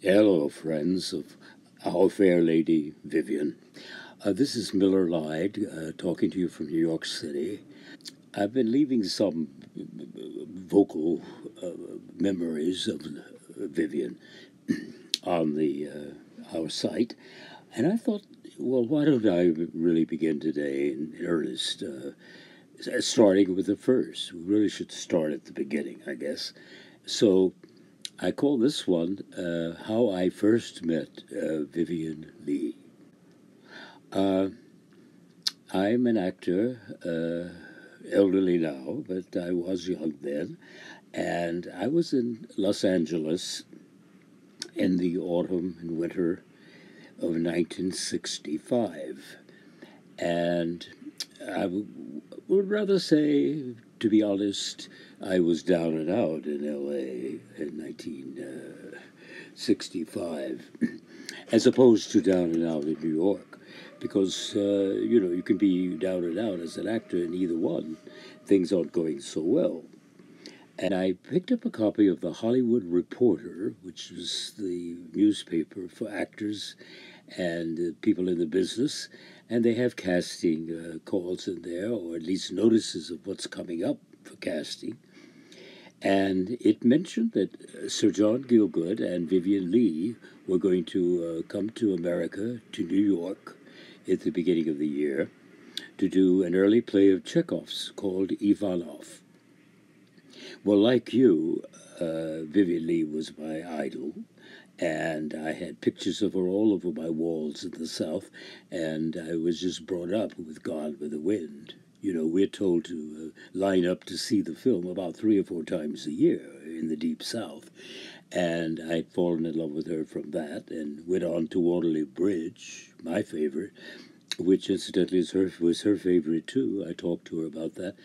Hello, friends of our fair lady Vivien. This is Miller Lide talking to you from New York City. I've been leaving some vocal memories of Vivien on the our site, and I thought, well, why don't I really begin today in earnest, starting with the first. We really should start at the beginning, I guess. So I call this one How I First Met Vivien Leigh. Uh, I'm an actor, elderly now, but I was young then, and I was in Los Angeles in the autumn and winter of 1965. And would rather say, to be honest, I was down and out in LA in 1965, as opposed to down and out in New York, because you can be down and out as an actor in either one. Things aren't going so well. And I picked up a copy of the Hollywood Reporter, which was the newspaper for actors and people in the business, and they have casting calls in there, or at least notices of what's coming up for casting. And it mentioned that Sir John Gielgud and Vivien Leigh were going to come to America, to New York, at the beginning of the year, to do an early play of Chekhov's called Ivanov. Well, like you, Vivien Leigh was my idol, and I had pictures of her all over my walls in the South, and I was just brought up with Gone with the Wind. You know, we're told to line up to see the film about 3 or 4 times a year in the Deep South, and I'd fallen in love with her from that, and went on to Waterloo Bridge, my favorite, which incidentally was her favorite too. I talked to her about that.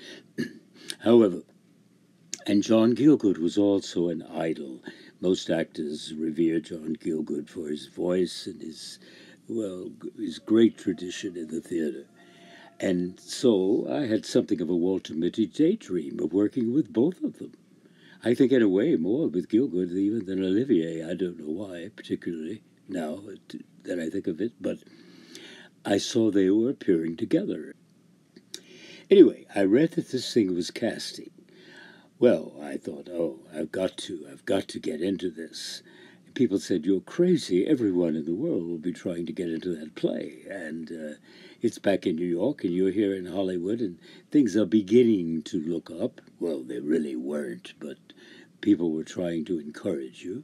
However, and John Gielgud was also an idol. Most actors revere John Gielgud for his voice and his great tradition in the theater. And so I had something of a Walter Mitty daydream of working with both of them. I think in a way more with Gielgud even than Olivier. I don't know why, particularly now that I think of it, but I saw they were appearing together. Anyway, I read that this thing was casting. Well, I thought, oh, I've got to get into this. And people said, you're crazy. Everyone in the world will be trying to get into that play. And it's back in New York, and you're here in Hollywood, and things are beginning to look up. Well, they really weren't, but people were trying to encourage you.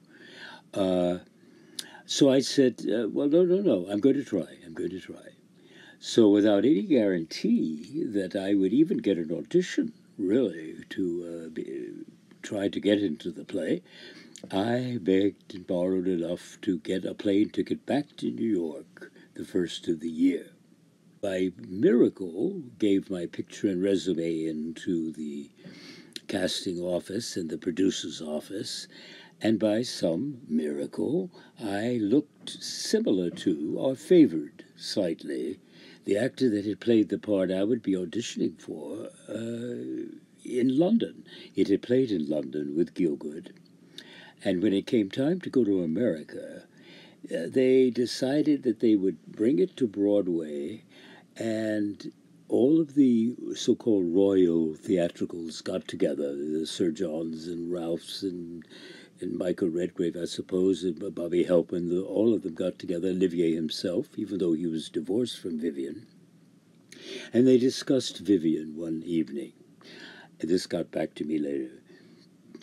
So I said, well, no, I'm going to try. So without any guarantee that I would even get an audition, really, to try to get into the play, I begged and borrowed enough to get a plane ticket back to New York the first of the year. By miracle, gave my picture and resume into the casting office and the producer's office, and by some miracle, I looked similar to, or favored slightly, the actor that had played the part I would be auditioning for in London. It had played in London with Gielgud. And when it came time to go to America, they decided that they would bring it to Broadway, and all of the so-called royal theatricals got together, the Sir Johns and Ralphs and Michael Redgrave, I suppose, and Bobby Helpman, all of them got together, Olivier himself, even though he was divorced from Vivien. And they discussed Vivien one evening. And this got back to me later.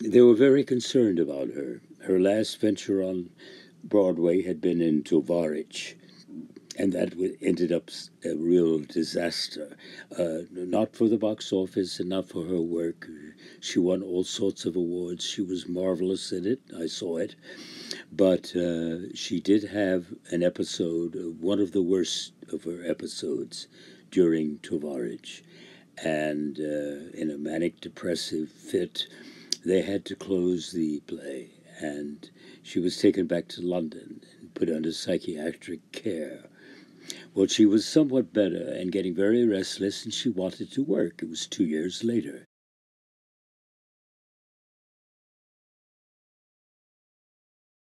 They were very concerned about her. Her last venture on Broadway had been in Tovarich, and that ended up a real disaster. Not for the box office and not for her work. She won all sorts of awards. She was marvelous in it. I saw it. But she did have an episode, one of the worst of her episodes, during Tovarich. And in a manic depressive fit, they had to close the play. And she was taken back to London and put under psychiatric care. Well, she was somewhat better and getting very restless, and she wanted to work. It was 2 years later.